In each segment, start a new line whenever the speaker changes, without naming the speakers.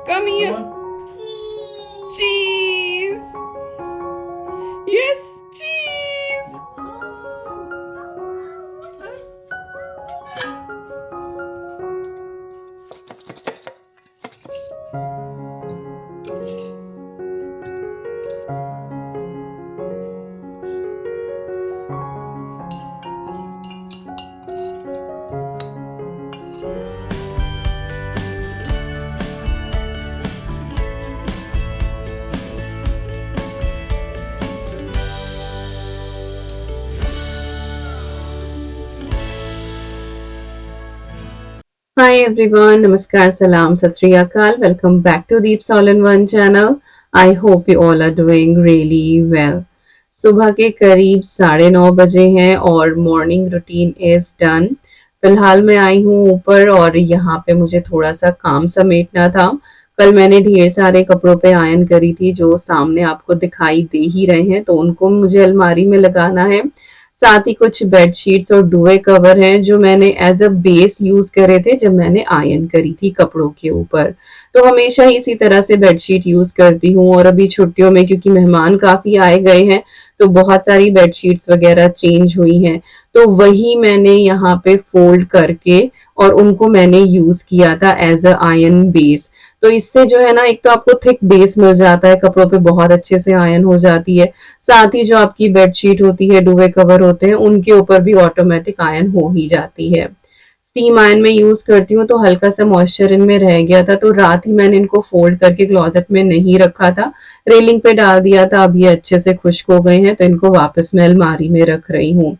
Come here. Cheese. Yes, cheese. Hi everyone, Namaskar, Salam, Sat Sri Akal. Welcome back to Deep All in One channel. I hope you all are doing really well. सुबह के करीब 9:30 बजे हैं और morning routine is done. फिलहाल मैं आई हूँ ऊपर और यहाँ पे मुझे थोड़ा सा काम समेटना था। कल मैंने ढेर सारे कपड़ों पे आयन करी थी जो सामने आपको दिखाई दे ही रहे हैं, तो उनको मुझे अलमारी में लगाना है। साथ ही कुछ बेडशीट्स और दुए कवर हैं जो मैंने एज अ बेस यूज करे थे जब मैंने आयरन करी थी कपड़ों के ऊपर। तो हमेशा ही इसी तरह से बेडशीट यूज करती हूँ और अभी छुट्टियों में क्योंकि मेहमान काफी आए गए हैं तो बहुत सारी बेडशीट्स वगैरह चेंज हुई हैं। तो वही मैंने यहाँ पे फोल्ड करके और उनको मैंने यूज किया था एज अ आयरन बेस। तो इससे जो है ना, एक तो आपको थिक बेस मिल जाता है, कपड़ों पे बहुत अच्छे से आयरन हो जाती है। साथ ही जो आपकी बेडशीट होती है, दुवे कवर होते हैं, उनके ऊपर भी ऑटोमेटिक आयरन हो ही जाती है। स्टीम आयरन में यूज करती हूँ तो हल्का सा मॉइस्चर इनमें रह गया था, तो रात ही मैंने इनको फोल्ड करके क्लोजेट में नहीं रखा था, रेलिंग पे डाल दिया था। अब ये अच्छे से खुश्क हो गए हैं तो इनको वापस मैं अलमारी में रख रही हूँ।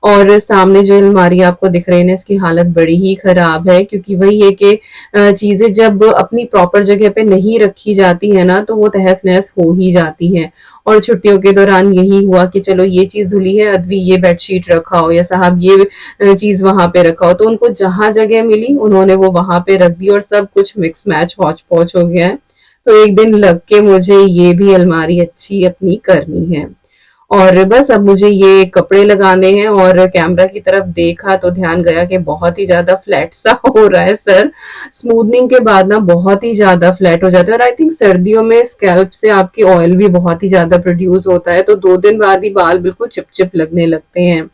और सामने जो अलमारी आपको दिख रही है ना, इसकी हालत बड़ी ही खराब है क्योंकि वही है कि चीजें जब अपनी प्रॉपर जगह पे नहीं रखी जाती है ना तो वो तहस नहस हो ही जाती है। और छुट्टियों के दौरान यही हुआ कि चलो ये चीज धुली है, अदवी ये बेडशीट रखा हो, या साहब ये चीज वहां पे रखा हो, तो उनको जहां जगह मिली उन्होंने वो वहां पे रख दी और सब कुछ मिक्स मैच हौच पौच हो गया है। तो एक दिन लग के मुझे ये भी अलमारी अच्छी अपनी करनी है। और बस अब मुझे ये कपड़े लगाने हैं और कैमरा की तरफ देखा तो ध्यान गया कि बहुत ही ज्यादा फ्लैट सा हो रहा है सर। स्मूथनिंग के बाद ना बहुत ही ज्यादा फ्लैट हो जाता है और आई थिंक सर्दियों में स्कैल्प से आपकी ऑयल भी बहुत ही ज्यादा प्रोड्यूस होता है, तो 2 दिन बाद ही बाल बिल्कुल चिपचिप लगने लगते हैं।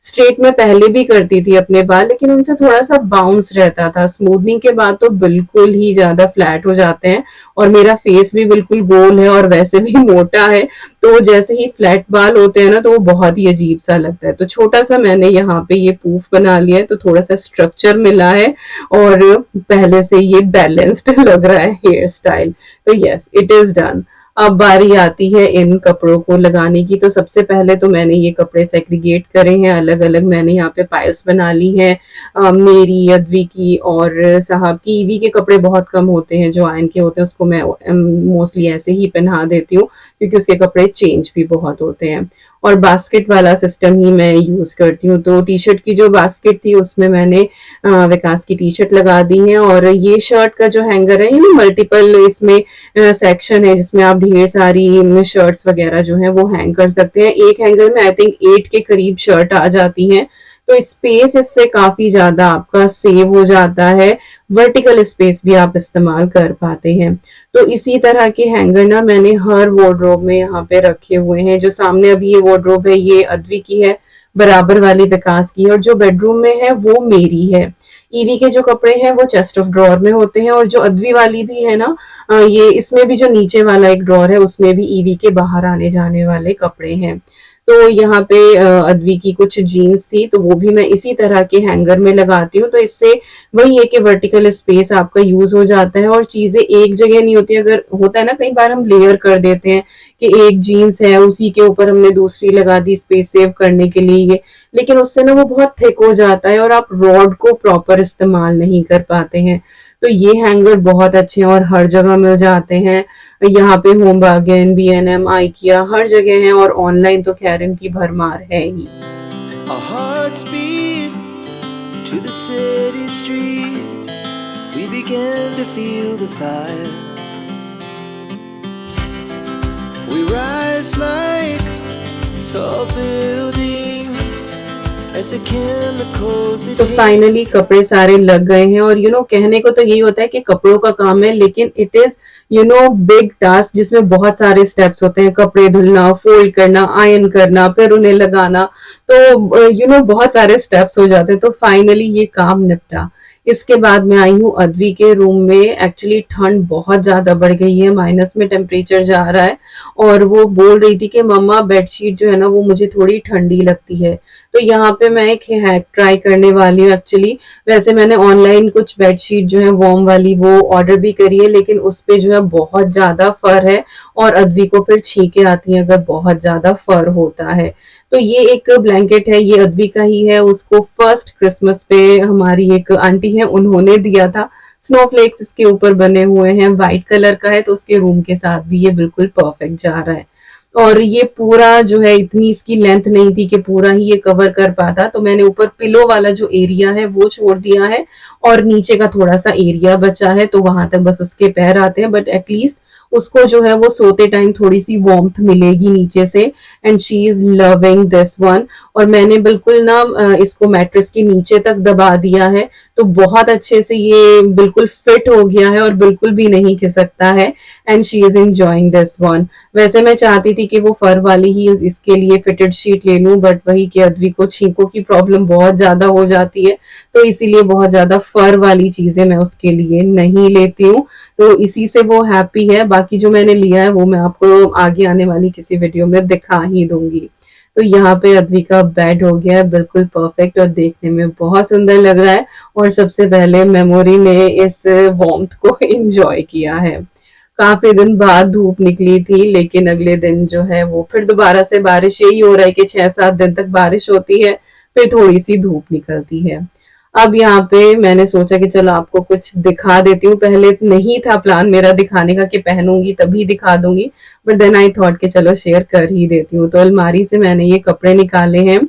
स्ट्रेट में पहले भी करती थी अपने बाल, लेकिन उनसे थोड़ा सा बाउंस रहता था। स्मूथनिंग के बाद तो बिल्कुल ही ज्यादा फ्लैट हो जाते हैं और मेरा फेस भी बिल्कुल गोल है और वैसे भी मोटा है, तो जैसे ही फ्लैट बाल होते हैं ना तो वो बहुत ही अजीब सा लगता है। तो छोटा सा मैंने यहाँ पे ये पूफ बना लिया है तो थोड़ा सा स्ट्रक्चर मिला है और पहले से ये बैलेंस्ड लग रहा है हेयर स्टाइल। तो यस, इट इज डन। अब बारी आती है इन कपड़ों को लगाने की। तो सबसे पहले तो मैंने ये कपड़े सेग्रीगेट करे हैं अलग अलग। मैंने यहाँ पे पाइल्स बना ली हैं, मेरी, अद्वी की और साहब की। ईवी के कपड़े बहुत कम होते हैं जो आयन के होते हैं, उसको मैं मोस्टली ऐसे ही पहना देती हूँ क्योंकि उसके कपड़े चेंज भी बहुत होते हैं। और बास्केट वाला सिस्टम ही मैं यूज करती हूँ। तो टी शर्ट की जो बास्केट थी उसमें मैंने विकास की टी शर्ट लगा दी है। और ये शर्ट का जो हैंगर है, ये ना मल्टीपल इसमें सेक्शन है जिसमें आप ढेर सारी शर्ट्स वगैरह जो है वो हैंग कर सकते हैं। एक हैंगर में आई थिंक 8 के करीब शर्ट आ जाती हैं, तो स्पेस इससे काफी ज्यादा आपका सेव हो जाता है। वर्टिकल स्पेस भी आप इस्तेमाल कर पाते हैं। तो इसी तरह के हैंगर ना मैंने हर वार्डरोब में यहाँ पे रखे हुए हैं। जो सामने अभी ये वार्डरोब है ये अद्वी की है, बराबर वाली विकास की है, और जो बेडरूम में है वो मेरी है। ईवी के जो कपड़े हैं वो चेस्ट ऑफ ड्रॉर में होते हैं, और जो अद्वी वाली भी है ना, ये इसमें भी जो नीचे वाला एक ड्रॉर है उसमें भी ईवी के बाहर आने जाने वाले कपड़े हैं। तो यहाँ पे अद्वी की कुछ जीन्स थी तो वो भी मैं इसी तरह के हैंगर में लगाती हूँ। तो इससे वही है कि वर्टिकल स्पेस आपका यूज हो जाता है और चीजें एक जगह नहीं होती। अगर होता है ना, कई बार हम लेयर कर देते हैं कि एक जीन्स है उसी के ऊपर हमने दूसरी लगा दी स्पेस सेव करने के लिए, लेकिन उससे ना वो बहुत थिक हो जाता है और आप रॉड को प्रॉपर इस्तेमाल नहीं कर पाते हैं। तो ये हैंगर बहुत अच्छे हैं और हर जगह मिल जाते हैं। यहाँ पे होम बार्गेन, B&M, आइकिया, हर जगह है, और ऑनलाइन तो खैर इनकी भरमार है ही।
Our hearts beat to the city streets. We began to feel the fire. We rise like tall buildings as the chemicals it
तो फाइनली
takes.
कपड़े सारे लग गए हैं और कहने को तो यही होता है कि कपड़ों का काम है, लेकिन इट इज बिग टास्क जिसमें बहुत सारे स्टेप्स होते हैं। कपड़े धुलना, फोल्ड करना, आयरन करना, फिर उन्हें लगाना, तो बहुत सारे स्टेप्स हो जाते हैं। तो फाइनली ये काम निपटा। इसके बाद मैं आई हूँ अद्वी के रूम में। एक्चुअली ठंड बहुत ज्यादा बढ़ गई है, माइनस में टेम्परेचर जा रहा है, और वो बोल रही थी कि मम्मा बेडशीट जो है ना वो मुझे थोड़ी ठंडी लगती है। तो यहाँ पे मैं एक हैक ट्राई करने वाली हूँ एक्चुअली। वैसे मैंने ऑनलाइन कुछ बेडशीट जो है वार्म वाली वो ऑर्डर भी करी है, लेकिन उस पे जो है बहुत ज्यादा फर है और अद्वी को फिर छींके आती है अगर बहुत ज्यादा फर होता है। तो ये एक ब्लैंकेट है, ये अद्वी का ही है। उसको फर्स्ट क्रिसमस पे हमारी एक आंटी है उन्होंने दिया था। स्नोफ्लेक्स इसके ऊपर बने हुए हैं, व्हाइट कलर का है, तो उसके रूम के साथ भी ये बिल्कुल परफेक्ट जा रहा है। और ये पूरा जो है इतनी इसकी लेंथ नहीं थी कि पूरा ही ये कवर कर पाता, तो मैंने ऊपर पिलो वाला जो एरिया है वो छोड़ दिया है और नीचे का थोड़ा सा एरिया बचा है, तो वहां तक बस उसके पैर आते हैं। बट एटलीस्ट उसको जो है वो सोते टाइम थोड़ी सी वार्मथ मिलेगी नीचे से। And she is loving this one. और मैंने बिल्कुल ना इसको मैट्रेस के नीचे तक दबा दिया है, तो बहुत अच्छे से ये बिल्कुल फिट हो गया है और बिल्कुल भी नहीं खिसकता है। And she is enjoying this one. वैसे मैं चाहती थी कि वो फर वाली ही इसके लिए फिटेड शीट ले लूं, बट वही कि अद्वी को छींकों की प्रॉब्लम बहुत ज्यादा हो जाती है, तो इसीलिए बहुत ज्यादा फर वाली चीजें मैं उसके लिए नहीं लेती हूँ। तो इसी से वो हैप्पी है। बाकी जो मैंने लिया है वो मैं आपको आगे आने वाली किसी वीडियो में दिखा ही दूंगी। तो यहाँ पे अद्वी का बेड हो गया है बिल्कुल परफेक्ट और देखने में बहुत सुंदर लग रहा है। और सबसे पहले मेमोरी ने इस वार्मथ को एंजॉय किया है। काफी दिन बाद धूप निकली थी, लेकिन अगले दिन जो है वो फिर दोबारा से बारिश। यही हो रहा है कि 6-7 दिन तक बारिश होती है, फिर थोड़ी सी धूप निकलती है। अब यहाँ पे मैंने सोचा कि चलो आपको कुछ दिखा देती हूँ। पहले नहीं था प्लान मेरा दिखाने का कि पहनूंगी तभी दिखा दूंगी, बट देन आई थॉट कि चलो शेयर कर ही देती हूँ। तो अलमारी से मैंने ये कपड़े निकाले हैं।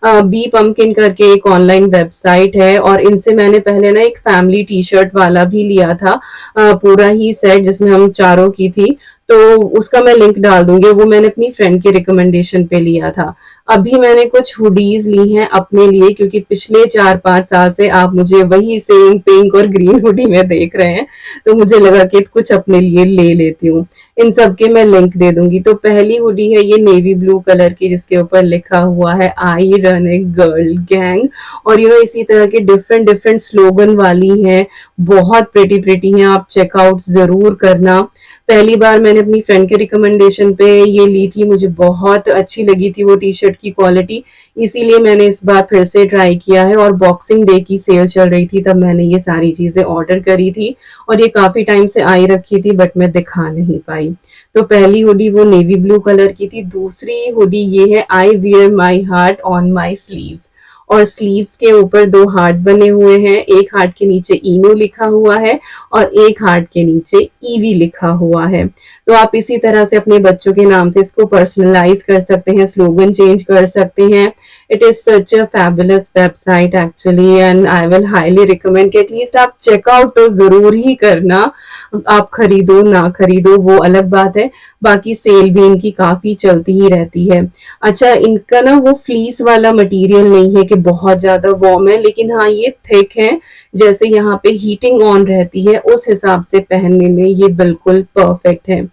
बी पम्पकिन करके एक ऑनलाइन वेबसाइट है, और इनसे मैंने पहले ना एक फैमिली टी शर्ट वाला भी लिया था, पूरा ही सेट जिसमें हम चारों की थी। तो उसका मैं लिंक डाल दूंगी। वो मैंने अपनी फ्रेंड के रिकमेंडेशन पे लिया था। अभी मैंने कुछ हुडीज ली हैं अपने लिए, क्योंकि पिछले 4-5 साल से आप मुझे वही सेम पिंक और ग्रीन हुडी में देख रहे हैं, तो मुझे लगा कि कुछ अपने लिए ले लेती हूँ। इन सब के मैं लिंक दे दूंगी। तो पहली हुडी है ये नेवी ब्लू कलर की, जिसके ऊपर लिखा हुआ है I run a girl gang. और इसी तरह के डिफरेंट डिफरेंट स्लोगन वाली है, बहुत प्रिटी प्रिटी हैं, आप चेकआउट जरूर करना। पहली बार मैंने अपनी फ्रेंड के रिकमेंडेशन पे ये ली थी, मुझे बहुत अच्छी लगी थी वो टी शर्ट की क्वालिटी, इसीलिए मैंने इस बार फिर से ट्राई किया है। और बॉक्सिंग डे की सेल चल रही थी, तब मैंने ये सारी चीजें ऑर्डर करी थी, और ये काफी टाइम से आई रखी थी, बट मैं दिखा नहीं पाई। तो पहली हुडी वो नेवी ब्लू कलर की थी। दूसरी हुडी ये है I wear my heart on my sleeves, और स्लीव्स के ऊपर 2 हार्ट बने हुए हैं। एक हार्ट के नीचे इनो लिखा हुआ है और एक हार्ट के नीचे ईवी लिखा हुआ है। तो आप इसी तरह से अपने बच्चों के नाम से इसको पर्सनलाइज कर सकते हैं, स्लोगन चेंज कर सकते हैं। It is such a fabulous website actually, and I will highly recommend कि एटलीस्ट आप चेकआउट तो जरूर ही करना। आप खरीदो ना खरीदो वो अलग बात है, बाकी सेल भी इनकी काफी चलती ही रहती है। अच्छा, इनका ना वो फ्लीस वाला मटेरियल नहीं है कि बहुत ज्यादा वार्म है, लेकिन हाँ ये थिक है, जैसे यहाँ पे हीटिंग ऑन रहती है उस हिसाब से पहनने में ये बिल्कुल परफेक्ट है।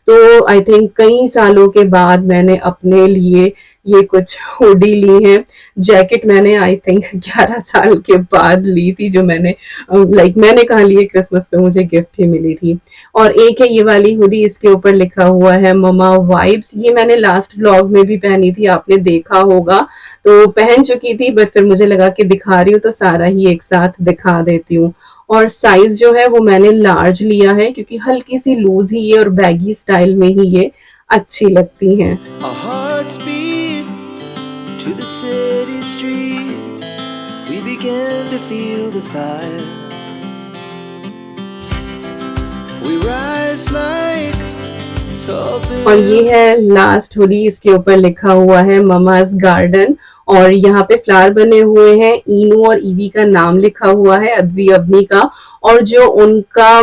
तो आई थिंक कई सालों के बाद मैंने अपने लिए ये कुछ हुडी ली है। जैकेट मैंने आई थिंक 11 साल के बाद ली थी, जो मैंने मैंने कहा लिए क्रिसमस पे मुझे गिफ्ट ही मिली थी। और एक है ये वाली हुडी, इसके ऊपर लिखा हुआ है ममा वाइब्स। ये मैंने लास्ट व्लॉग में भी पहनी थी, आपने देखा होगा, तो पहन चुकी थी, बट फिर मुझे लगा कि दिखा रही हूँ तो सारा ही एक साथ दिखा देती हूँ। और साइज जो है वो मैंने लार्ज लिया है, क्योंकि हल्की सी लूज ही ये और बैगी स्टाइल में ही ये अच्छी लगती हैं।
Our hearts beat to the city streets. We began to feel the fire. We rise like tall
और ये
buildings.
है लास्ट हुडी, इसके ऊपर लिखा हुआ है ममाज गार्डन, और यहाँ पे फ्लावर बने हुए हैं, इनू और ईवी का नाम लिखा हुआ है, अद्वी अवनी का, और जो उनका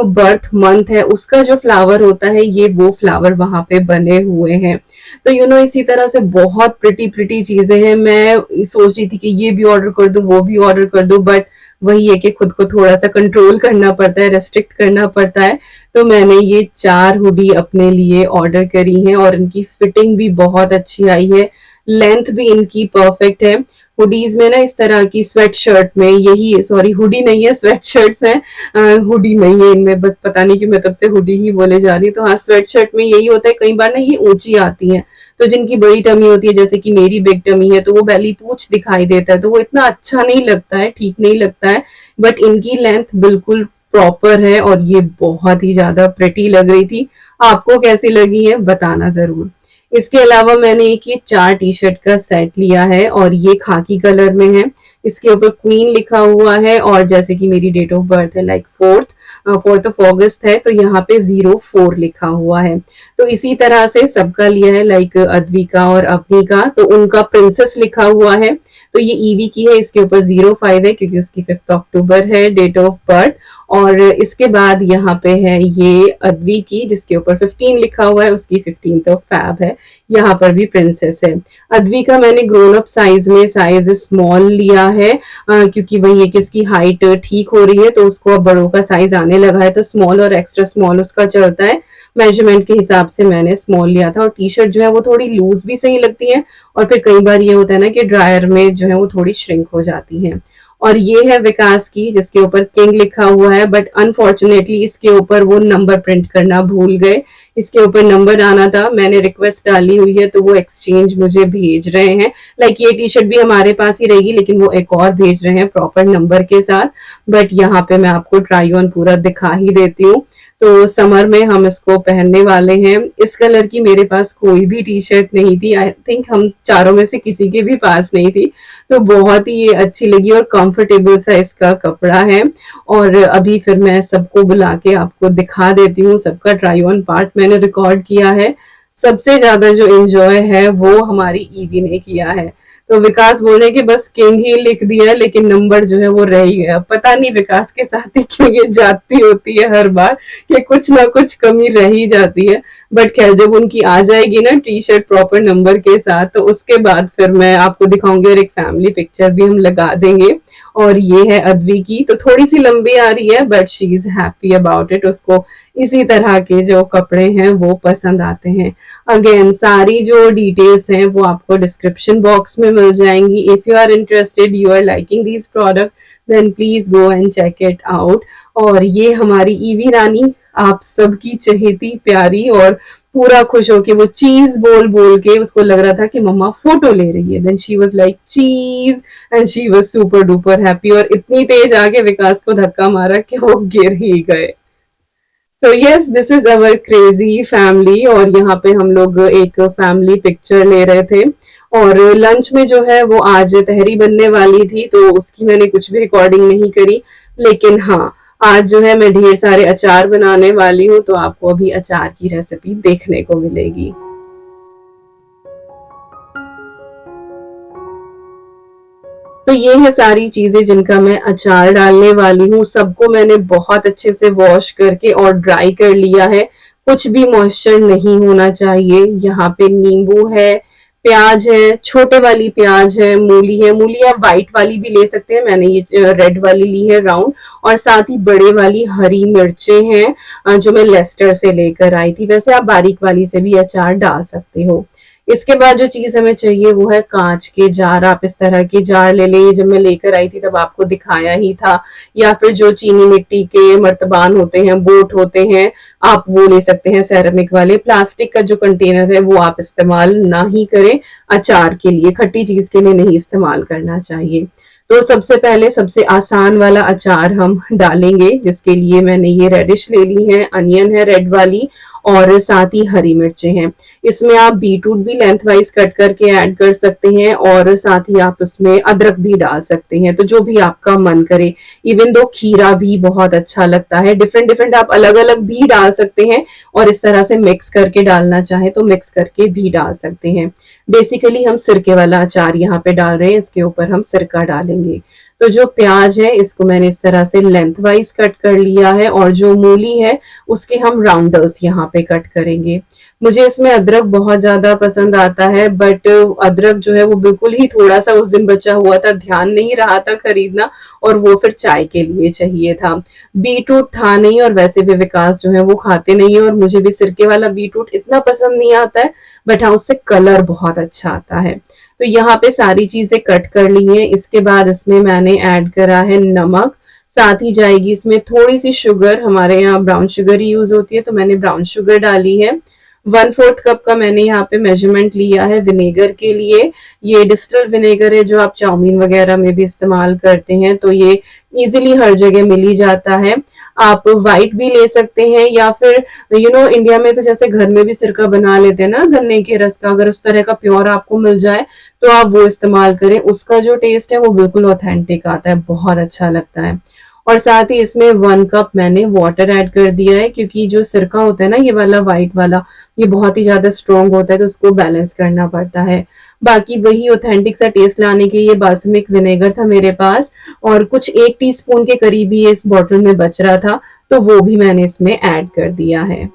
बर्थ मंथ है उसका जो फ्लावर होता है ये वो फ्लावर वहां पे बने हुए हैं। तो इसी तरह से बहुत प्रिटी प्रिटी चीजें हैं। मैं सोच रही थी कि ये भी ऑर्डर कर दूं, वो भी ऑर्डर कर दूं, बट वही है कि खुद को थोड़ा सा कंट्रोल करना पड़ता है, रेस्ट्रिक्ट करना पड़ता है। तो मैंने ये 4 हुडी अपने लिए ऑर्डर करी हैं और इनकी फिटिंग भी बहुत अच्छी आई है, लेंथ भी इनकी परफेक्ट है। हुडीज में ना इस तरह की स्वेट शर्ट में यही, सॉरी हुडी नहीं है, स्वेट शर्ट्स हैं, हुडी नहीं है इनमें, बस पता नहीं कि मैं तब से हुडी ही बोले जा रही। तो हाँ, स्वेट शर्ट में यही होता है, कई बार ना ये ऊंची आती हैं, तो जिनकी बड़ी टमी होती है, जैसे कि मेरी बिग टमी है, तो वो बेली पूछ दिखाई देता है, तो वो इतना अच्छा नहीं लगता है, ठीक नहीं लगता है। बट इनकी लेंथ बिल्कुल प्रॉपर है और ये बहुत ही ज्यादा प्रिटी लग रही थी। आपको कैसी लगी है बताना जरूर। इसके अलावा मैंने एक ये 4 टी शर्ट का सेट लिया है और ये खाकी कलर में है। इसके ऊपर क्वीन लिखा हुआ है और जैसे कि मेरी डेट ऑफ बर्थ है लाइक 4th ऑफ अगस्त है, तो यहाँ पे 04 लिखा हुआ है। तो इसी तरह से सबका लिया है, लाइक अद्विका और अवनी का, तो उनका प्रिंसेस लिखा हुआ है। तो ये ईवी की है, इसके ऊपर 05 है क्योंकि उसकी 5 अक्टूबर है डेट ऑफ बर्थ। और इसके बाद यहाँ पे है ये अद्वी की, जिसके ऊपर 15 लिखा हुआ है, उसकी 15th ऑफ फैब है। यहाँ पर भी प्रिंसेस है। अद्वी का मैंने ग्रोन अप साइज में साइज स्मॉल लिया है, क्योंकि वही है कि उसकी हाइट ठीक हो रही है, तो उसको अब बड़ों का साइज आने लगा है, तो स्मॉल और एक्स्ट्रा स्मॉल उसका चलता है। मेजरमेंट के हिसाब से मैंने स्मॉल लिया था। और टी शर्ट जो है वो थोड़ी लूज भी सही लगती है, और फिर कई बार ये होता है ना कि ड्रायर में जो है वो थोड़ी श्रिंक हो जाती है। और ये है विकास की, जिसके ऊपर किंग लिखा हुआ है, बट अनफॉर्चुनेटली इसके ऊपर वो नंबर प्रिंट करना भूल गए। इसके ऊपर नंबर आना था, मैंने रिक्वेस्ट डाली हुई है, तो वो एक्सचेंज मुझे भेज रहे हैं। लाइक ये टी शर्ट भी हमारे पास ही रहेगी, लेकिन वो एक और भेज रहे हैं प्रॉपर नंबर के साथ। बट यहाँ पे मैं आपको ट्राई ऑन पूरा दिखा ही देती हूँ। तो समर में हम इसको पहनने वाले हैं। इस कलर की मेरे पास कोई भी टी शर्ट नहीं थी, आई थिंक हम चारों में से किसी के भी पास नहीं थी, तो बहुत ही ये अच्छी लगी और कंफर्टेबल सा इसका कपड़ा है। और अभी फिर मैं सबको बुला के आपको दिखा देती हूँ, सबका ट्राई ऑन पार्ट मैंने रिकॉर्ड किया है। सबसे ज्यादा जो एंजॉय है वो हमारी ईवी ने किया है। तो विकास बोल रहे कि बस किंग ही लिख दिया, लेकिन नंबर जो है वो रह ही गया। पता नहीं विकास के साथ ही क्यों ये जाती होती है हर बार, कि कुछ ना कुछ कमी रह ही जाती है। बट खैर, जब उनकी आ जाएगी ना टी शर्ट प्रॉपर नंबर के साथ, तो उसके बाद फिर मैं आपको दिखाऊंगी और एक फैमिली पिक्चर भी हम लगा देंगे। और ये है अद्वी की, तो थोड़ी सी लंबी आ रही है, but she is happy about it. उसको इसी तरह के जो कपड़े हैं वो पसंद आते हैं। अगेन सारी जो डिटेल्स हैं वो आपको डिस्क्रिप्शन बॉक्स में मिल जाएंगी। If you are interested, you are liking these product, then please go and check it out. और ये हमारी ईवी रानी, आप सबकी चहेती प्यारी, और पूरा खुश होके वो चीज बोल बोल के, उसको लग रहा था कि मम्मा फोटो ले रही है, देन शी वाज लाइक चीज, and she was super duper happy. और इतनी तेज आके विकास को धक्का मारा कि वो गिर ही गए। So yes, this is our crazy family. और यहाँ पे हम लोग एक फैमिली पिक्चर ले रहे थे। और लंच में जो है वो आज तहरी बनने वाली थी, तो उसकी मैंने कुछ भी रिकॉर्डिंग नहीं करी। लेकिन हाँ, आज जो है मैं ढेर सारे अचार बनाने वाली हूँ, तो आपको अभी अचार की रेसिपी देखने को मिलेगी। तो ये है सारी चीजें जिनका मैं अचार डालने वाली हूँ। सबको मैंने बहुत अच्छे से वॉश करके और ड्राई कर लिया है, कुछ भी मॉइस्चर नहीं होना चाहिए। यहाँ पे नींबू है, प्याज है, छोटे वाली प्याज है, मूली है, मूली आप व्हाइट वाली भी ले सकते हैं, मैंने ये रेड वाली ली है राउंड। और साथ ही बड़े वाली हरी मिर्चें हैं, जो मैं लेस्टर से लेकर आई थी। वैसे आप बारीक वाली से भी अचार डाल सकते हो। इसके बाद जो चीज हमें चाहिए वो है कांच के जार। आप इस तरह के जार ले लें, जब मैं लेकर आई थी तब आपको दिखाया ही था। या फिर जो चीनी मिट्टी के मर्तबान होते हैं, बोट होते हैं, आप वो ले सकते हैं, सेरेमिक वाले। प्लास्टिक का जो कंटेनर है वो आप इस्तेमाल ना ही करें, अचार के लिए, खट्टी चीज के लिए नहीं इस्तेमाल करना चाहिए। तो सबसे पहले सबसे आसान वाला अचार हम डालेंगे, जिसके लिए मैंने ये रेडिश ले ली है, अनियन है रेड वाली, और साथ ही हरी मिर्चें हैं। इसमें आप बीटरूट भी लेंथ वाइज कट करके ऐड कर सकते हैं और साथ ही आप उसमें अदरक भी डाल सकते हैं, तो जो भी आपका मन करे। इवन दो खीरा भी बहुत अच्छा लगता है, डिफरेंट डिफरेंट आप अलग अलग भी डाल सकते हैं और इस तरह से मिक्स करके डालना चाहे तो मिक्स करके भी डाल सकते हैं। बेसिकली हम सिरके वाला अचार यहाँ पे डाल रहे हैं, इसके ऊपर हम सिरका डालेंगे। तो जो प्याज है इसको मैंने इस तरह से लेंथ वाइज कट कर लिया है और जो मूली है उसके हम राउंडल्स यहाँ पे कट करेंगे। मुझे इसमें अदरक बहुत ज्यादा पसंद आता है, बट अदरक जो है वो बिल्कुल ही थोड़ा सा उस दिन बचा हुआ था, ध्यान नहीं रहा था खरीदना, और वो फिर चाय के लिए चाहिए था। बीटरूट था नहीं और वैसे भी विकास जो है वो खाते नहीं है और मुझे भी सिरके वाला बीटरूट इतना पसंद नहीं आता है, बट हाँ उससे कलर बहुत अच्छा आता है। तो यहाँ पे सारी चीजें कट कर ली है। इसके बाद इसमें मैंने ऐड करा है नमक, साथ ही जाएगी इसमें थोड़ी सी शुगर, हमारे यहाँ ब्राउन शुगर ही यूज होती है तो मैंने ब्राउन शुगर डाली है। 1/4 कप का मैंने यहाँ पे मेजरमेंट लिया है विनेगर के लिए। ये डिस्टिल विनेगर है जो आप चाउमीन वगैरह में भी इस्तेमाल करते हैं, तो ये इजीली हर जगह मिल ही जाता है। आप व्हाइट भी ले सकते हैं या फिर इंडिया में तो जैसे घर में भी सिरका बना लेते हैं ना गन्ने के रस का, अगर उस तरह का प्योर आपको मिल जाए तो आप वो इस्तेमाल करें, उसका जो टेस्ट है वो बिल्कुल ऑथेंटिक आता है, बहुत अच्छा लगता है। और साथ ही इसमें 1 कप मैंने वाटर ऐड कर दिया है, क्योंकि जो सिरका होता है ना ये वाला व्हाइट वाला, ये बहुत ही ज्यादा स्ट्रॉन्ग होता है तो उसको बैलेंस करना पड़ता है। बाकी वही ऑथेंटिक सा टेस्ट लाने के लिए बाल्समिक विनेगर था मेरे पास, और कुछ 1 टीस्पून के करीब ही इस बॉटल में बच रहा था, तो वो भी मैंने इसमें ऐड कर दिया है।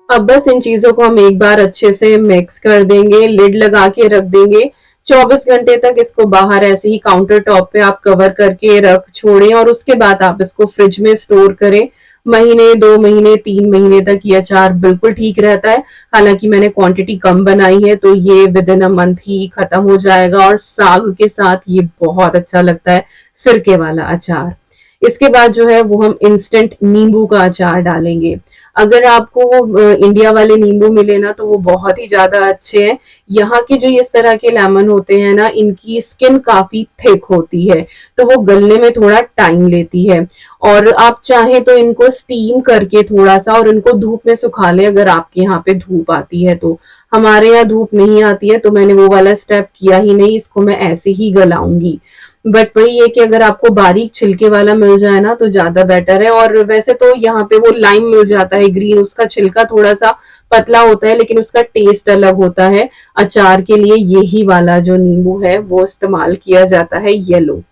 अब बस इन चीजों को हम एक बार अच्छे से मिक्स कर देंगे, लिड लगा के रख देंगे। 24 घंटे तक इसको बाहर ऐसे ही काउंटर टॉप पे आप कवर करके रख छोड़ें और उसके बाद आप इसको फ्रिज में स्टोर करें। महीने, 2 महीने, 3 महीने तक ये अचार बिल्कुल ठीक रहता है। हालांकि मैंने क्वांटिटी कम बनाई है तो ये विद इन अ मंथ ही खत्म हो जाएगा और साग के साथ ये बहुत अच्छा लगता है, सिरके वाला अचार। इसके बाद जो है वो हम इंस्टेंट नींबू का अचार डालेंगे। अगर आपको इंडिया वाले नींबू मिले ना तो वो बहुत ही ज्यादा अच्छे हैं। यहाँ के जो इस तरह के लेमन होते हैं ना, इनकी स्किन काफी थिक होती है तो वो गलने में थोड़ा टाइम लेती है। और आप चाहें तो इनको स्टीम करके थोड़ा सा और इनको धूप में सुखा लें, अगर आपके यहाँ पे धूप आती है तो। हमारे यहाँ धूप नहीं आती है तो मैंने वो वाला स्टेप किया ही नहीं, इसको मैं ऐसे ही गलाऊंगी। बट वही है कि अगर आपको बारीक छिलके वाला मिल जाए ना तो ज्यादा बेटर है। और वैसे तो यहाँ पे वो लाइम मिल जाता है ग्रीन, उसका छिलका थोड़ा सा पतला होता है लेकिन उसका टेस्ट अलग होता है। अचार के लिए यही वाला जो नींबू है वो इस्तेमाल किया जाता है, येलो।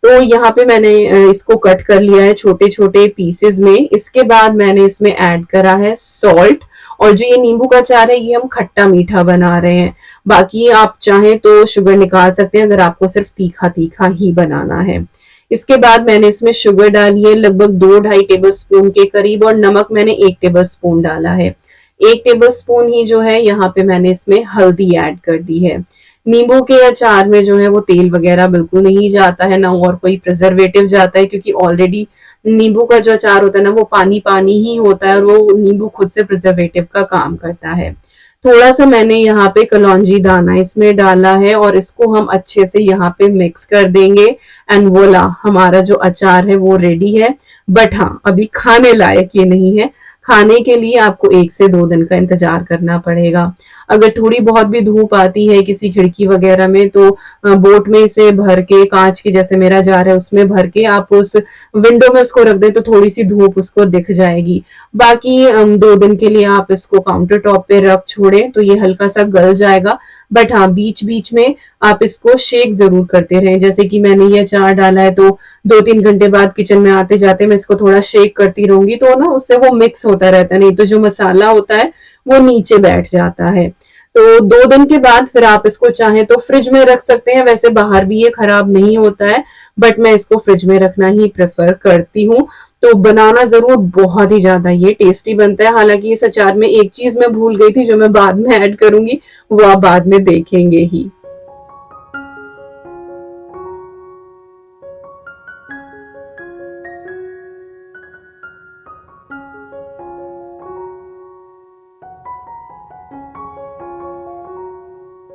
तो यहाँ पे मैंने इसको कट कर लिया है छोटे छोटे पीसेस में। इसके बाद मैंने इसमें ऐड करा है सॉल्ट। और जो ये नींबू का अचार है ये हम खट्टा मीठा बना रहे हैं। बाकी आप चाहें तो शुगर निकाल सकते हैं अगर आपको सिर्फ तीखा तीखा ही बनाना है। इसके बाद मैंने इसमें शुगर डाली है लगभग 2-2.5 टेबल स्पून के करीब, और नमक मैंने 1 टेबल स्पून डाला है। 1 टेबल स्पून ही जो है यहाँ पे मैंने इसमें हल्दी ऐड कर दी है। नींबू के अचार में जो है वो तेल वगैरह बिल्कुल नहीं जाता है, ना और कोई प्रिजर्वेटिव जाता है, क्योंकि ऑलरेडी नींबू का जो अचार होता है ना वो पानी पानी ही होता है और वो नींबू खुद से प्रिजर्वेटिव का काम करता है। थोड़ा सा मैंने यहाँ पे कलौंजी दाना इसमें डाला है और इसको हम अच्छे से यहाँ पे मिक्स कर देंगे। एंड वोला, हमारा जो अचार है वो रेडी है। बट हाँ, अभी खाने लायक ये नहीं है। खाने के लिए आपको 1 से 2 दिन का इंतजार करना पड़ेगा। अगर थोड़ी बहुत भी धूप आती है किसी खिड़की वगैरह में तो बोट में इसे भर के, कांच के जैसे मेरा जार है उसमें भर के आप उस विंडो में उसको रख दे तो थोड़ी सी धूप उसको दिख जाएगी। बाकी 2 दिन के लिए आप इसको काउंटर टॉप पे रख छोड़े तो ये हल्का सा गल जाएगा। बट हाँ, बीच बीच में आप इसको शेक जरूर करते रहें। जैसे कि मैंने ये अचार डाला है तो 2-3 घंटे बाद किचन में आते जाते मैं इसको थोड़ा शेक करती रहूंगी तो ना उससे वो मिक्स होता रहता है, नहीं तो जो मसाला होता है वो नीचे बैठ जाता है। तो 2 दिन के बाद फिर आप इसको चाहें तो फ्रिज में रख सकते हैं, वैसे बाहर भी ये खराब नहीं होता है, बट मैं इसको फ्रिज में रखना ही प्रेफर करती हूँ। तो बनाना जरूर, बहुत ही ज्यादा ये टेस्टी बनता है। हालांकि इस अचार में एक चीज मैं भूल गई थी जो मैं बाद में ऐड करूंगी, वो आप बाद में देखेंगे ही।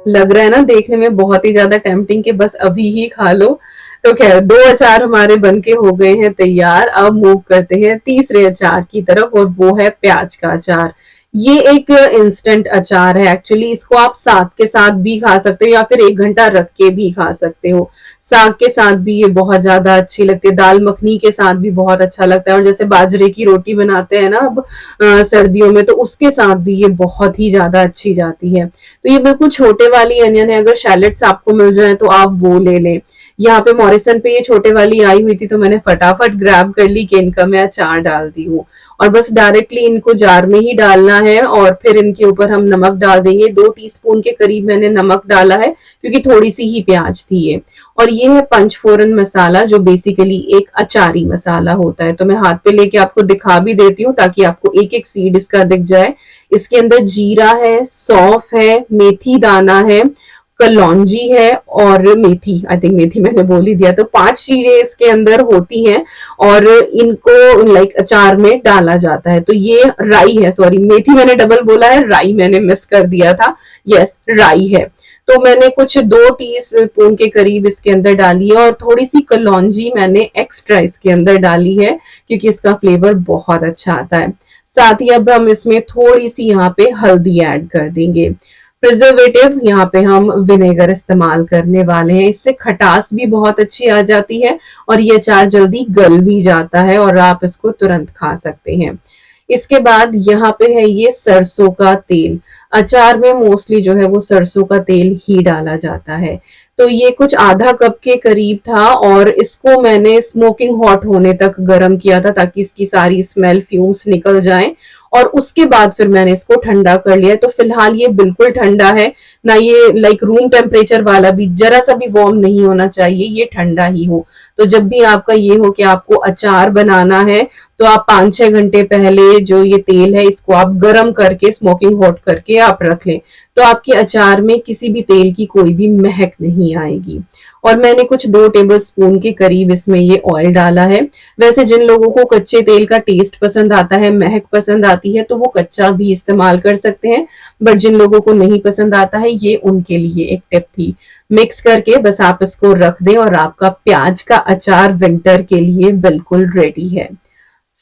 लग रहा है ना देखने में बहुत ही ज्यादा टेम्पटिंग कि बस अभी ही खा लो। तो खैर 2 अचार हमारे बनके हो गए हैं तैयार। अब मूव करते हैं तीसरे अचार की तरफ और वो है प्याज का अचार। ये एक इंस्टेंट अचार है एक्चुअली। इसको आप साग के साथ भी खा सकते हो या फिर 1 घंटा रख के भी खा सकते हो। साग के साथ भी ये बहुत ज्यादा अच्छी लगती है, दाल मखनी के साथ भी बहुत अच्छा लगता है, और जैसे बाजरे की रोटी बनाते हैं ना अब सर्दियों में, तो उसके साथ भी ये बहुत ही ज्यादा अच्छी जाती है। तो ये बिल्कुल छोटे वाली अनियन है, अगर शैलेट्स आपको मिल जाए तो आप वो ले लें। यहाँ पे मॉरिसन पे ये छोटे वाली आई हुई थी तो मैंने फटाफट ग्रैब कर ली कि इनका मैं अचार डाल दी हूँ। और बस डायरेक्टली इनको जार में ही डालना है और फिर इनके ऊपर हम नमक डाल देंगे। 2 टीस्पून के करीब मैंने नमक डाला है क्योंकि थोड़ी सी ही प्याज थी ये। और ये है पंचफोरन मसाला जो बेसिकली एक अचारी मसाला होता है। तो मैं हाथ पे लेके आपको दिखा भी देती हूँ ताकि आपको एक एक सीड इसका दिख जाए। इसके अंदर जीरा है, सौंफ है, मेथी दाना है, कलौंजी है और मेथी। आई थिंक मेथी मैंने बोल ही दिया। तो 5 चीजें इसके अंदर होती हैं और इनको लाइक अचार में डाला जाता है। तो ये राई है, सॉरी मेथी मैंने डबल बोला है, राई मैंने मिस कर दिया था। यस, राई है। तो मैंने कुछ 2 टीस्पून के करीब इसके अंदर डाली है और थोड़ी सी कलौंजी मैंने एक्स्ट्रा इसके अंदर डाली है क्योंकि इसका फ्लेवर बहुत अच्छा आता है। साथ ही अब हम इसमें थोड़ी सी यहाँ पे हल्दी ऐड कर देंगे। प्रिजर्वेटिव यहाँ पे हम विनेगर इस्तेमाल करने वाले हैं, इससे खटास भी बहुत अच्छी आ जाती है और ये अचार जल्दी गल भी जाता है और आप इसको तुरंत खा सकते हैं। इसके बाद यहाँ पे है ये सरसों का तेल। अचार में मोस्टली जो है वो सरसों का तेल ही डाला जाता है। तो ये कुछ आधा कप के करीब था और इसको मैंने स्मोकिंग हॉट होने तक गर्म किया था ताकि इसकी सारी स्मेल फ्यूम्स निकल जाएं। और उसके बाद फिर मैंने इसको ठंडा कर लिया। तो फिलहाल ये बिल्कुल ठंडा है, ना ये लाइक रूम टेम्परेचर वाला भी, जरा सा भी वार्म नहीं होना चाहिए, ये ठंडा ही हो। तो जब भी आपका ये हो कि आपको अचार बनाना है तो आप 5-6 घंटे पहले जो ये तेल है इसको आप गर्म करके स्मोकिंग हॉट करके आप रख लें। तो आपके अचार में किसी भी तेल की कोई भी महक नहीं आएगी। और मैंने कुछ 2 टेबल स्पून के करीब इसमें ये ऑयल डाला है। वैसे जिन लोगों को कच्चे तेल का टेस्ट पसंद आता है, महक पसंद आती है, तो वो कच्चा भी इस्तेमाल कर सकते हैं। बट जिन लोगों को नहीं पसंद आता है, ये उनके लिए एक टिप थी। मिक्स करके बस आप इसको रख दें और आपका प्याज का अचार विंटर के लिए बिल्कुल रेडी है।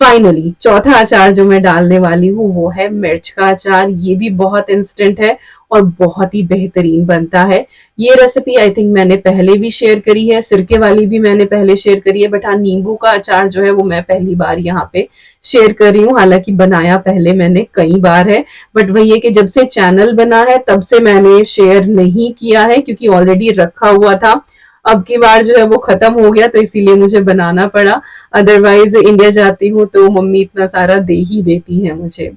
फाइनली चौथा अचार जो मैं डालने वाली हूँ वो है मिर्च का अचार। ये भी बहुत इंस्टेंट है और बहुत ही बेहतरीन बनता है। ये रेसिपी आई थिंक मैंने पहले भी शेयर करी है, सिरके वाली भी मैंने पहले शेयर करी है, बट हाँ नींबू का अचार जो है वो मैं पहली बार यहाँ पे शेयर कर रही हूँ। हालांकि बनाया पहले मैंने कई बार है, बट वही है कि जब से चैनल बना है तब से मैंने शेयर नहीं किया है क्योंकि ऑलरेडी रखा हुआ था। अब की बार जो है वो खत्म हो गया तो इसीलिए मुझे बनाना पड़ा। अदरवाइज इंडिया जाती हूँ तो मम्मी इतना सारा दे ही देती है मुझे।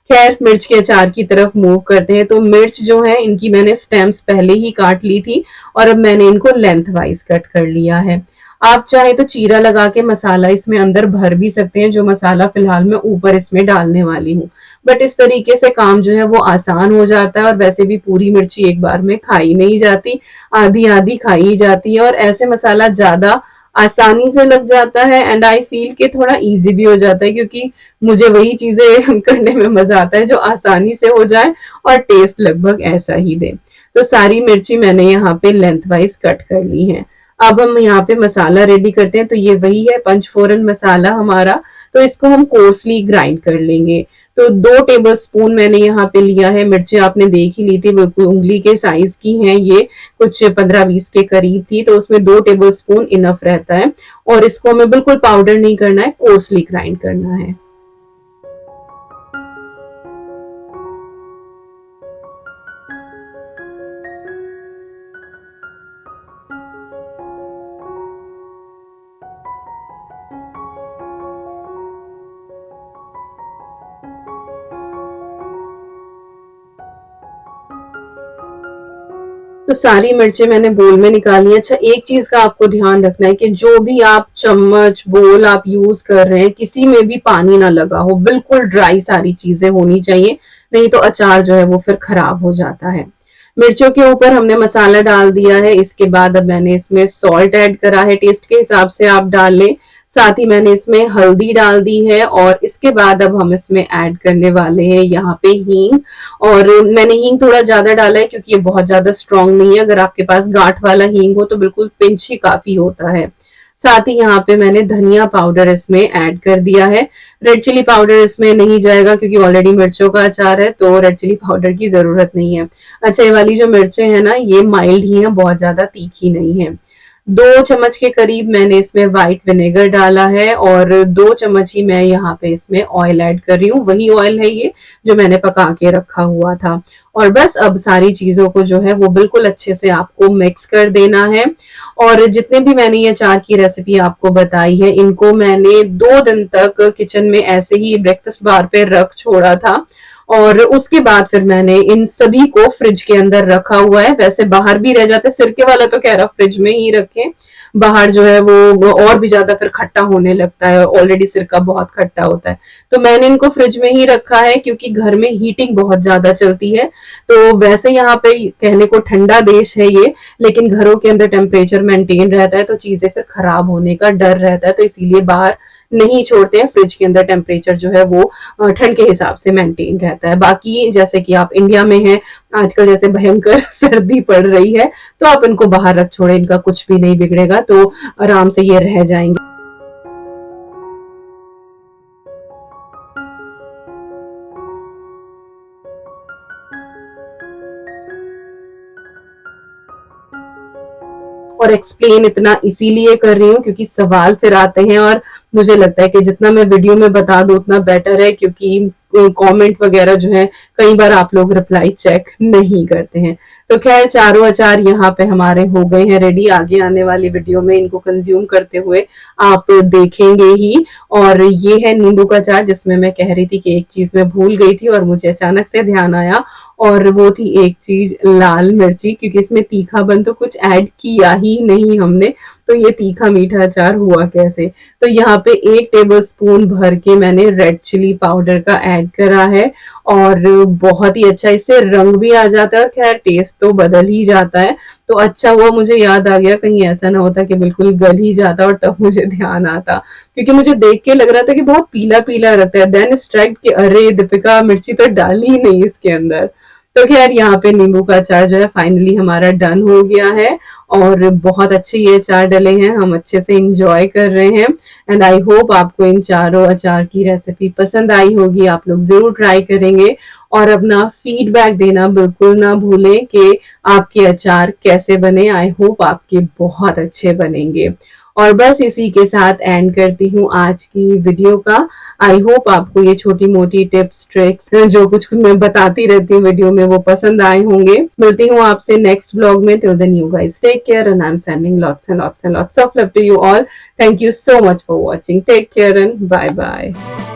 खैर मिर्च के अचार की तरफ मूव करते हैं। तो मिर्च जो है इनकी मैंने स्टेम्स पहले ही काट ली थी और अब मैंने इनको लेंथ वाइज कट कर लिया है। आप चाहे तो चीरा लगा के मसाला इसमें अंदर भर भी सकते हैं, जो मसाला फिलहाल मैं ऊपर इसमें डालने वाली हूँ। बट इस तरीके से काम जो है वो आसान हो जाता है और वैसे भी पूरी मिर्ची एक बार में खाई नहीं जाती, आधी आधी खाई जाती है और ऐसे मसाला ज्यादा आसानी से लग जाता है एंड आई फील कि थोड़ा इजी भी हो जाता है क्योंकि मुझे वही चीजें करने में मजा आता है जो आसानी से हो जाए और टेस्ट लगभग ऐसा ही दे। तो सारी मिर्ची मैंने यहाँ पे लेंथ वाइज कट कर ली है। अब हम यहाँ पे मसाला रेडी करते हैं। तो ये वही है पंचफोरन मसाला हमारा। तो इसको हम कोर्सली ग्राइंड कर लेंगे। तो 2 टेबल स्पून मैंने यहाँ पे लिया है। मिर्ची आपने देख ही ली थी, बिल्कुल उंगली के साइज की हैं ये, कुछ 15-20 के करीब थी। तो उसमें 2 टेबल स्पून इनफ रहता है और इसको हमें बिल्कुल पाउडर नहीं करना है, कोर्सली ग्राइंड करना है। तो सारी मिर्चें मैंने बोल में निकाली है। अच्छा एक चीज का आपको ध्यान रखना है कि जो भी आप चम्मच बोल आप यूज कर रहे हैं किसी में भी पानी ना लगा हो, बिल्कुल ड्राई सारी चीजें होनी चाहिए, नहीं तो अचार जो है वो फिर खराब हो जाता है। मिर्चों के ऊपर हमने मसाला डाल दिया है। इसके बाद अब मैंने इसमें सॉल्ट ऐड करा है, टेस्ट के हिसाब से आप डाल लें। साथ ही मैंने इसमें हल्दी डाल दी है और इसके बाद अब हम इसमें ऐड करने वाले हैं यहाँ पे हींग। और मैंने हींग थोड़ा ज्यादा डाला है क्योंकि ये बहुत ज्यादा स्ट्रांग नहीं है, अगर आपके पास गांठ वाला हींग हो तो बिल्कुल पिंच ही काफी होता है। साथ ही यहाँ पे मैंने धनिया पाउडर इसमें ऐड कर दिया है। रेड चिली पाउडर इसमें नहीं जाएगा क्योंकि ऑलरेडी मिर्चों का अचार है, तो रेड चिली पाउडर की जरूरत नहीं है। अच्छा, ये वाली जो मिर्चें हैं ना, ये माइल्ड ही है, बहुत ज्यादा तीखी नहीं है। 2 चम्मच के करीब मैंने इसमें व्हाइट विनेगर डाला है और 2 चम्मच ही मैं यहाँ पे इसमें ऑयल ऐड कर रही हूँ। वही ऑयल है ये जो मैंने पका के रखा हुआ था। और बस अब सारी चीजों को जो है वो बिल्कुल अच्छे से आपको मिक्स कर देना है। और जितने भी मैंने ये अचार की रेसिपी आपको बताई है, इनको मैंने 2 दिन तक किचन में ऐसे ही ब्रेकफास्ट बार पे रख छोड़ा था। और उसके बाद फिर मैंने इन सभी को फ्रिज के अंदर रखा हुआ है। वैसे बाहर भी रह जाते, सिरके वाला तो कह रहा फ्रिज में ही रखें, बाहर जो है वो और भी ज्यादा फिर खट्टा होने लगता है, ऑलरेडी सिरका बहुत खट्टा होता है। तो मैंने इनको फ्रिज में ही रखा है क्योंकि घर में हीटिंग बहुत ज्यादा चलती है। तो वैसे यहाँ पे कहने को ठंडा देश है ये, लेकिन घरों के अंदर टेम्परेचर मेंटेन रहता है तो चीजें फिर खराब होने का डर रहता है, तो इसीलिए बाहर नहीं छोड़ते हैं। फ्रिज के अंदर टेम्परेचर जो है वो ठंड के हिसाब से मेंटेन रहता है। बाकी जैसे कि आप इंडिया में हैं, आजकल जैसे भयंकर सर्दी पड़ रही है, तो आप इनको बाहर रख छोड़े, इनका कुछ भी नहीं बिगड़ेगा, तो आराम से ये रह जाएंगे। और एक्सप्लेन इतना इसीलिए कर रही हूँ क्योंकि सवाल फिर आते हैं और मुझे लगता है कि जितना मैं वीडियो में बता दूं उतना बेटर है, क्योंकि कमेंट वगैरह जो है कई बार आप लोग रिप्लाई चेक नहीं करते हैं। तो खैर, चारों अचार यहाँ पे हमारे हो गए हैं रेडी। आगे आने वाली वीडियो में इनको कंज्यूम करते हुए आप देखेंगे ही। और ये है नींबू का अचार, जिसमें मैं कह रही थी कि एक चीज मैं भूल गई थी और मुझे अचानक से ध्यान आया, और वो थी एक चीज, लाल मिर्ची, क्योंकि इसमें तीखापन तो कुछ ऐड किया ही नहीं हमने, तो ये तीखा मीठा अचार हुआ कैसे। तो यहाँ पे 1 टेबलस्पून भर के मैंने रेड चिली पाउडर का ऐड करा है और बहुत ही अच्छा इससे रंग भी आ जाता है और खैर टेस्ट तो बदल ही जाता है। तो अच्छा हुआ मुझे याद आ गया, कहीं ऐसा ना होता कि बिल्कुल गल ही जाता और तब मुझे ध्यान आता, क्योंकि मुझे देख के लग रहा था कि बहुत पीला पीला रहता है। देन स्ट्राइक कि अरे दीपिका, मिर्ची तो डाली ही नहीं इसके अंदर। तो खैर, यहाँ पे नींबू का अचार जो है फाइनली हमारा डन हो गया है और बहुत अच्छे ये अचार डले हैं, हम अच्छे से इंजॉय कर रहे हैं। एंड आई होप आपको इन चारों अचार की रेसिपी पसंद आई होगी, आप लोग जरूर ट्राई करेंगे और अपना फीडबैक देना बिल्कुल ना भूलें कि आपके अचार कैसे बने। आई होप आपके बहुत अच्छे बनेंगे। और बस इसी के साथ एंड करती हूँ आज की वीडियो का। आई होप आपको ये छोटी मोटी टिप्स ट्रिक्स जो कुछ मैं बताती रहती हूँ वीडियो में वो पसंद आए होंगे। मिलती हूँ आपसे नेक्स्ट ब्लॉग में। Till then you guys take care and I am sending lots and lots and lots of love to you all. Thank you so much for watching. Take care and bye bye.